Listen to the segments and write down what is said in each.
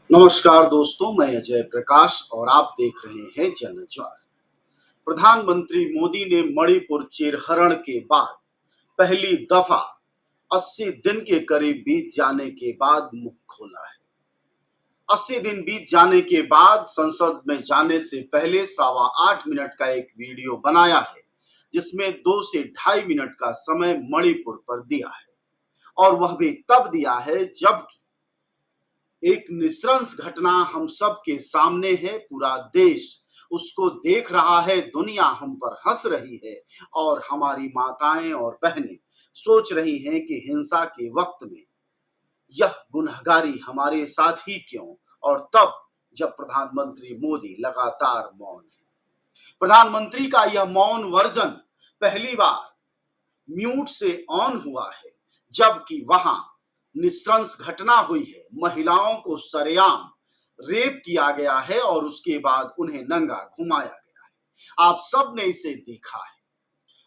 नमस्कार दोस्तों, मैं अजय प्रकाश और आप देख रहे हैं जनज्वार। प्रधानमंत्री मोदी ने मणिपुर चीरहरण के बाद पहली दफा 80 दिन के करीब बीत जाने के बाद मुंह खोला है। 80 दिन बीत जाने के बाद संसद में जाने से पहले 8.25 मिनट का एक वीडियो बनाया है, जिसमें 2 से 2.5 मिनट का समय मणिपुर पर दिया है। और वह भी तब दिया है जबकि एक निस्त्रंस घटना हम सब के सामने है। पूरा देश उसको देख रहा है, दुनिया हम पर हंस रही है और हमारी माताएं और बहनें सोच रही हैं कि हिंसा के वक्त में यह गुनहगारी हमारे साथ ही क्यों, और तब जब प्रधानमंत्री मोदी लगातार मौन है। प्रधानमंत्री का यह मौन वर्जन पहली बार म्यूट से ऑन हुआ है, जबकि वहां निस्त्रंस घटना हुई है। महिलाओं को सरेआम रेप किया गया है और उसके बाद उन्हें नंगा घुमाया गया है। आप सब ने इसे देखा है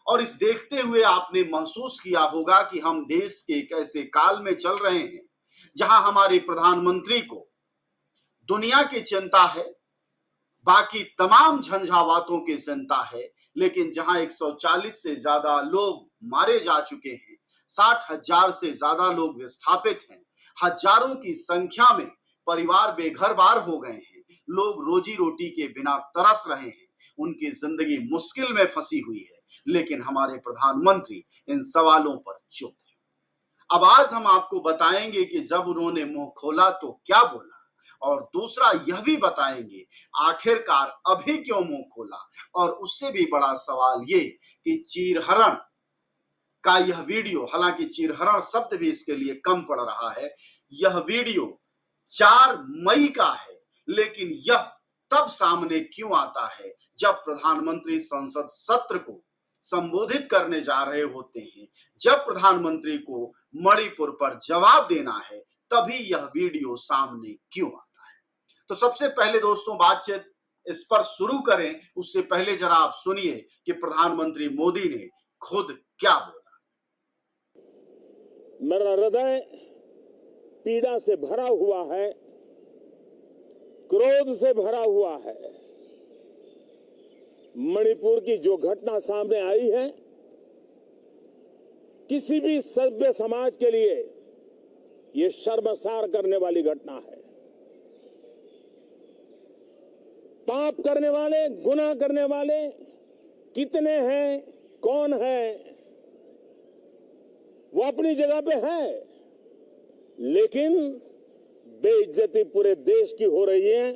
और इस देखते हुए आपने महसूस किया होगा कि हम देश के एक ऐसे काल में चल रहे हैं जहां हमारे प्रधानमंत्री को दुनिया की चिंता है, बाकी तमाम झंझावातों की चिंता है, लेकिन जहां 140 से ज्यादा लोग मारे जा चुके हैं, 60,000 से ज्यादा लोग विस्थापित हैं, हजारों की संख्या में परिवार बेघर-बार हो गए हैं, लोग रोजी रोटी के बिना तरस रहे हैं, उनकी जिंदगी मुश्किल में फंसी हुई है, लेकिन हमारे प्रधानमंत्री इन सवालों पर चुप है। अब आज हम आपको बताएंगे कि जब उन्होंने मुंह खोला तो क्या बोला, और दूसरा यह भी बताएंगे आखिरकार अभी क्यों मुंह खोला। और उससे भी बड़ा सवाल ये कि चीरहरण का यह वीडियो, हालांकि चीरहरण शब्द भी इसके लिए कम पड़ रहा है, यह वीडियो 4 मई का है, लेकिन यह तब सामने क्यों आता है जब प्रधानमंत्री संसद सत्र को संबोधित करने जा रहे होते हैं, जब प्रधानमंत्री को मणिपुर पर जवाब देना है, तभी यह वीडियो सामने क्यों आता है। तो सबसे पहले दोस्तों बातचीत इस पर शुरू करें, उससे पहले जरा आप सुनिए कि प्रधानमंत्री मोदी ने खुद क्या बोला। मेरा हृदय पीड़ा से भरा हुआ है, क्रोध से भरा हुआ है। मणिपुर की जो घटना सामने आई है, किसी भी सभ्य समाज के लिए यह शर्मसार करने वाली घटना है। पाप करने वाले, गुनाह करने वाले कितने हैं, कौन है, वो अपनी जगह पे है, लेकिन बेइज्जती पूरे देश की हो रही है।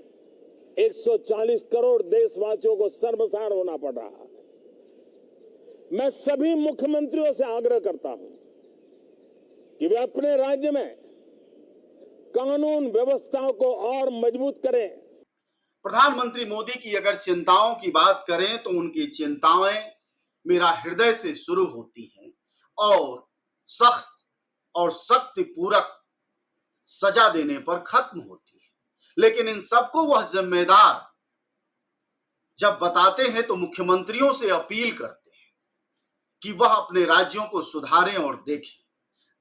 140 करोड़ देशवासियों को शर्मसार होना पड़ रहा है। मैं सभी मुख्यमंत्रियों से आग्रह करता हूं कि वे अपने राज्य में कानून व्यवस्था को और मजबूत करें। प्रधानमंत्री मोदी की अगर चिंताओं की बात करें तो उनकी चिंताएं मेरा हृदय से शुरू होती हैं और सख्त और शक्ति पूरक सजा देने पर खत्म होती है। लेकिन इन सबको वह जिम्मेदार जब बताते हैं तो मुख्यमंत्रियों से अपील करते हैं कि वह अपने राज्यों को सुधारें और देखें।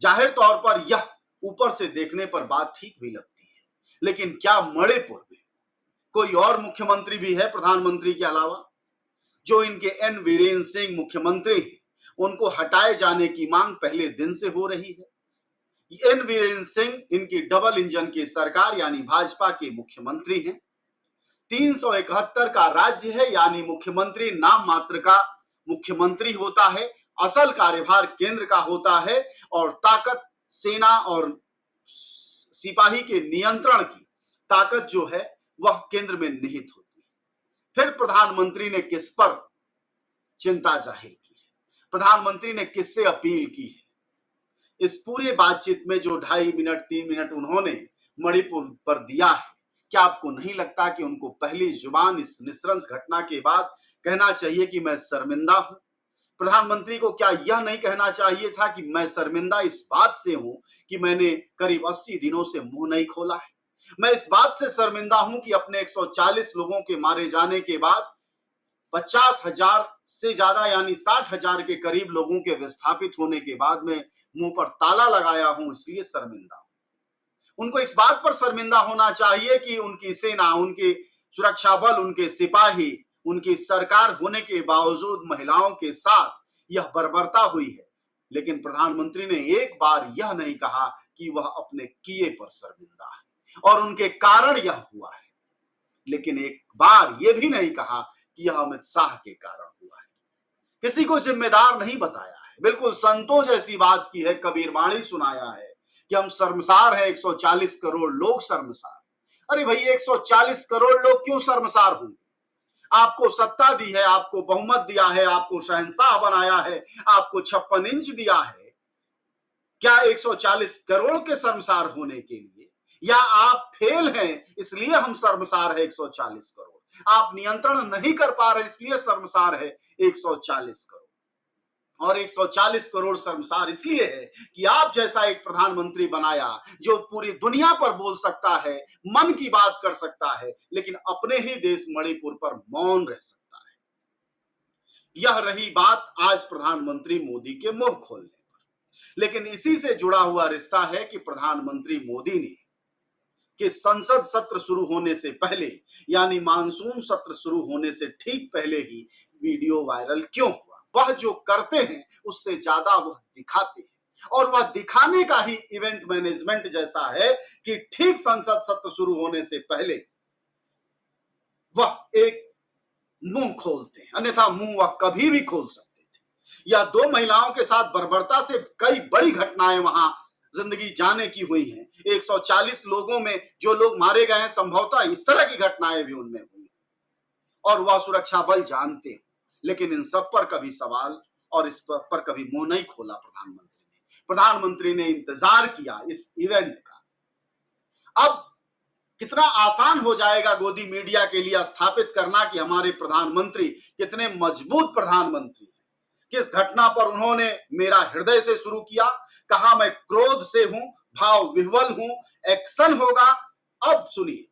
जाहिर तौर पर यह ऊपर से देखने पर बात ठीक भी लगती है, लेकिन क्या मणिपुर में कोई और मुख्यमंत्री भी है प्रधानमंत्री के अलावा? जो इनके एन वीरेंद्र सिंह मुख्यमंत्री हैं, उनको हटाए जाने की मांग पहले दिन से हो रही है। एन वीरेंद्र सिंह इनकी डबल इंजन की सरकार यानी भाजपा के मुख्यमंत्री हैं। 371 का राज्य है, यानी मुख्यमंत्री नाम मात्र का मुख्यमंत्री होता है, असल कार्यभार केंद्र का होता है और ताकत सेना और सिपाही के नियंत्रण की ताकत जो है वह केंद्र में निहित होती है। फिर प्रधानमंत्री ने किस पर चिंता जाहिर की है, प्रधानमंत्री ने किससे अपील की है? इस पूरे बातचीत में जो 2.5 मिनट 3 मिनट उन्होंने मणिपुर पर दिया है, क्या आपको नहीं लगता कि उनको पहली जुबान इस निस्त्रंस घटना के बाद कहना चाहिए कि मैं शर्मिंदा हूं? प्रधानमंत्री को क्या यह नहीं कहना चाहिए था कि मैं शर्मिंदा इस बात से हूं कि मैंने करीब 80 दिनों से मुंह नहीं खोला है। मैं इस बात से शर्मिंदा हूं कि अपने 140 लोगों के मारे जाने के बाद 50,000 से ज्यादा यानी 60,000 के करीब लोगों के विस्थापित होने के बाद में मुंह पर ताला लगाया हूं, इसलिए शर्मिंदा हूं। उनको इस बात पर शर्मिंदा होना चाहिए कि उनकी सेना, उनके सुरक्षा बल, उनके सिपाही, उनकी सरकार होने के बावजूद महिलाओं के साथ यह बर्बरता हुई है। लेकिन प्रधानमंत्री ने एक बार यह नहीं कहा कि वह अपने किए पर शर्मिंदा है और उनके कारण यह हुआ है। लेकिन एक बार यह भी नहीं कहा कि यह अमित शाह के कारण हुआ है। किसी को जिम्मेदार नहीं बताया है। बिल्कुल संतों जैसी बात की है, कबीरवाणी सुनाया है कि हम शर्मसार हैं, 140 करोड़ लोग शर्मसार। अरे भाई, 140 करोड़ लोग क्यों शर्मसार होंगे? आपको सत्ता दी है, आपको बहुमत दिया है, आपको शहंशाह बनाया है, आपको 56 इंच दिया है। क्या 140 करोड़ के शर्मसार होने के लिए, या आप फेल हैं इसलिए हम शर्मसार है 140 करोड़? आप नियंत्रण नहीं कर पा रहे इसलिए शर्मसार है 140 करोड़। और 140 करोड़ शर्मसार इसलिए है कि आप जैसा एक प्रधानमंत्री बनाया जो पूरी दुनिया पर बोल सकता है, मन की बात कर सकता है, लेकिन अपने ही देश मणिपुर पर मौन रह सकता है। यह रही बात आज प्रधानमंत्री मोदी के मुंह खोलने पर। लेकिन इसी से जुड़ा हुआ रिश्ता है कि प्रधानमंत्री मोदी ने कि संसद सत्र शुरू होने से पहले, यानी मानसून सत्र शुरू होने से ठीक पहले ही वीडियो वायरल क्यों हुआ? वह जो करते हैं उससे ज्यादा वह दिखाते हैं, और वह दिखाने का ही इवेंट मैनेजमेंट जैसा है कि ठीक संसद सत्र शुरू होने से पहले वह एक मुंह खोलते हैं, अन्यथा मुंह वह कभी भी खोल सकते थे। या दो महिलाओं के साथ बर्बरता से कई बड़ी घटनाएं वहां जिंदगी जाने की हुई हैं। 140 लोगों में जो लोग मारे गए हैं, संभवतः इस तरह की घटनाएं भी उनमें हुई और वह सुरक्षा बल जानते हैं। लेकिन इन सब पर कभी सवाल और इस पर कभी मुंह नहीं खोला प्रधानमंत्री ने इंतजार किया इस इवेंट का। अब कितना आसान हो जाएगा गोदी मीडिया के लिए स्थापित करना कि हमारे प्रधानमंत्री कितने मजबूत प्रधानमंत्री हैं। किस घटना पर उन्होंने मेरा हृदय से शुरू किया, कहा मैं क्रोध से हूं, भाव विह्वल हूं, एक्शन होगा। अब सुनिए,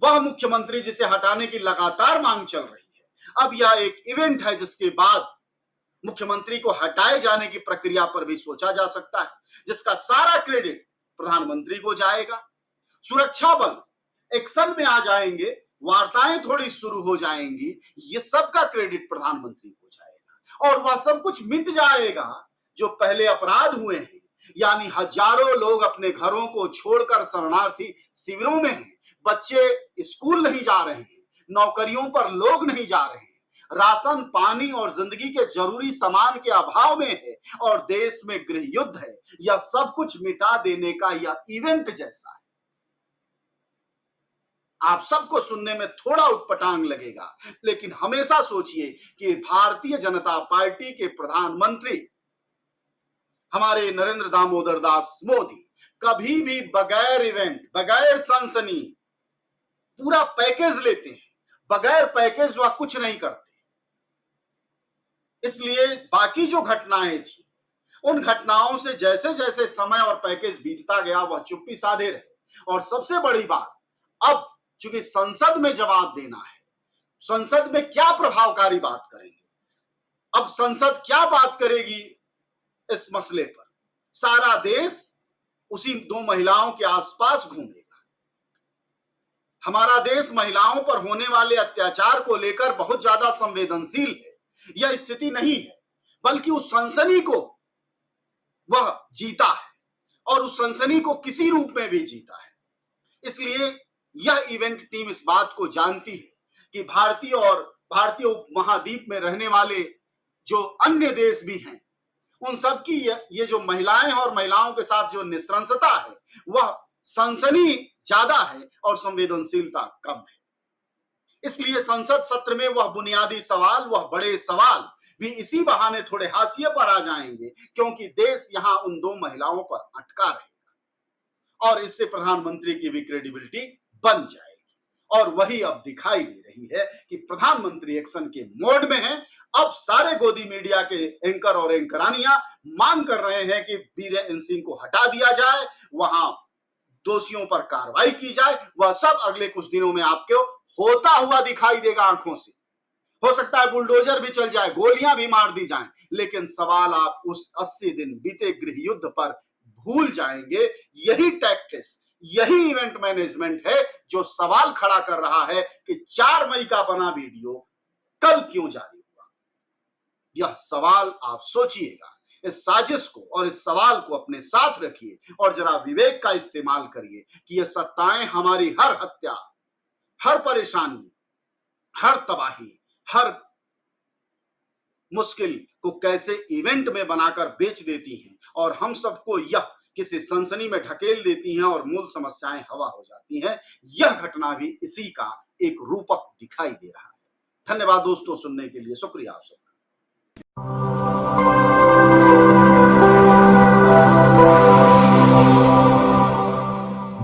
वह मुख्यमंत्री जिसे हटाने की लगातार मांग चल रही है, अब यह एक इवेंट है जिसके बाद मुख्यमंत्री को हटाए जाने की प्रक्रिया पर भी सोचा जा सकता है, जिसका सारा क्रेडिट प्रधानमंत्री को जाएगा। सुरक्षा बल एक्शन में आ जाएंगे, वार्ताएं थोड़ी शुरू हो जाएंगी, ये सब का क्रेडिट प्रधानमंत्री को जाएगा और वह सब कुछ मिट जाएगा जो पहले अपराध हुए हैं। यानी हजारों लोग अपने घरों को छोड़कर शरणार्थी शिविरों में हैं, बच्चे स्कूल नहीं जा रहे हैं, नौकरियों पर लोग नहीं जा रहे हैं, राशन, पानी और जिंदगी के जरूरी सामान के अभाव में है और देश में गृह युद्ध है। यह सब कुछ मिटा देने का यह इवेंट जैसा है। आप सबको सुनने में थोड़ा उटपटांग लगेगा, लेकिन हमेशा सोचिए कि भारतीय जनता पार्टी के प्रधानमंत्री हमारे नरेंद्र दामोदर दास मोदी कभी भी बगैर इवेंट, बगैर सनसनी पूरा पैकेज लेते हैं। बगैर पैकेज वह कुछ नहीं करते। इसलिए बाकी जो घटनाएं थी, उन घटनाओं से जैसे जैसे समय और पैकेज बीतता गया वह चुप्पी साधे रहे। और सबसे बड़ी बात, अब चूंकि संसद में जवाब देना है, संसद में क्या प्रभावकारी बात करेंगे, अब संसद क्या बात करेगी इस मसले पर, सारा देश उसी दो महिलाओं के आसपास घूमेगा। हमारा देश महिलाओं पर होने वाले अत्याचार को लेकर बहुत ज्यादा संवेदनशील है। यह स्थिति नहीं है, बल्कि उस सनसनी को वह जीता है और उस सनसनी को किसी रूप में भी जीता है। इसलिए यह इवेंट टीम इस बात को जानती है कि भारतीय उपमहाद्वीप में रहने वाले जो अन्य देश भी हैं, उन सब की ये जो महिलाएं और महिलाओं के साथ जो निस्त्रंसता है, वह सनसनी ज्यादा है और संवेदनशीलता कम है। इसलिए संसद सत्र में वह बुनियादी सवाल, वह बड़े सवाल भी इसी बहाने थोड़े हाशिए पर आ जाएंगे, क्योंकि देश यहां उन दो महिलाओं पर अटका रहेगा और इससे प्रधानमंत्री की भी क्रेडिबिलिटी बन जाएगी। और वही अब दिखाई दे रही है कि प्रधानमंत्री एक्शन के मोड में है। अब सारे गोदी मीडिया के एंकर और एंकरानियां मांग कर रहे हैं कि बीरेन सिंह को हटा दिया जाए, वहां दोषियों पर कार्रवाई की जाए। वह सब अगले कुछ दिनों में आपको होता हुआ दिखाई देगा आंखों से। हो सकता है बुलडोजर भी चल जाए, गोलियां भी मार दी जाएं, लेकिन सवाल आप उस 80 दिन बीते गृह युद्ध पर भूल जाएंगे। यही टैक्टिस, यही इवेंट मैनेजमेंट है जो सवाल खड़ा कर रहा है कि 4 मई का बना वीडियो कल क्यों जारी हुआ। यह सवाल आप सोचिएगा, इस साजिश को और इस सवाल को अपने साथ रखिए और जरा विवेक का इस्तेमाल करिए कि यह सत्ताएं हमारी हर हत्या, हर परेशानी, हर तबाही, हर मुश्किल को कैसे इवेंट में बनाकर बेच देती हैं और हम सबको यह किसी सनसनी में ढकेल देती हैं और मूल समस्याएं हवा हो जाती हैं। यह घटना भी इसी का एक रूपक दिखाई दे रहा है। धन्यवाद दोस्तों, सुनने के लिए शुक्रिया आप सबका।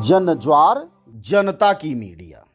जन ज्वार, जनता की मीडिया।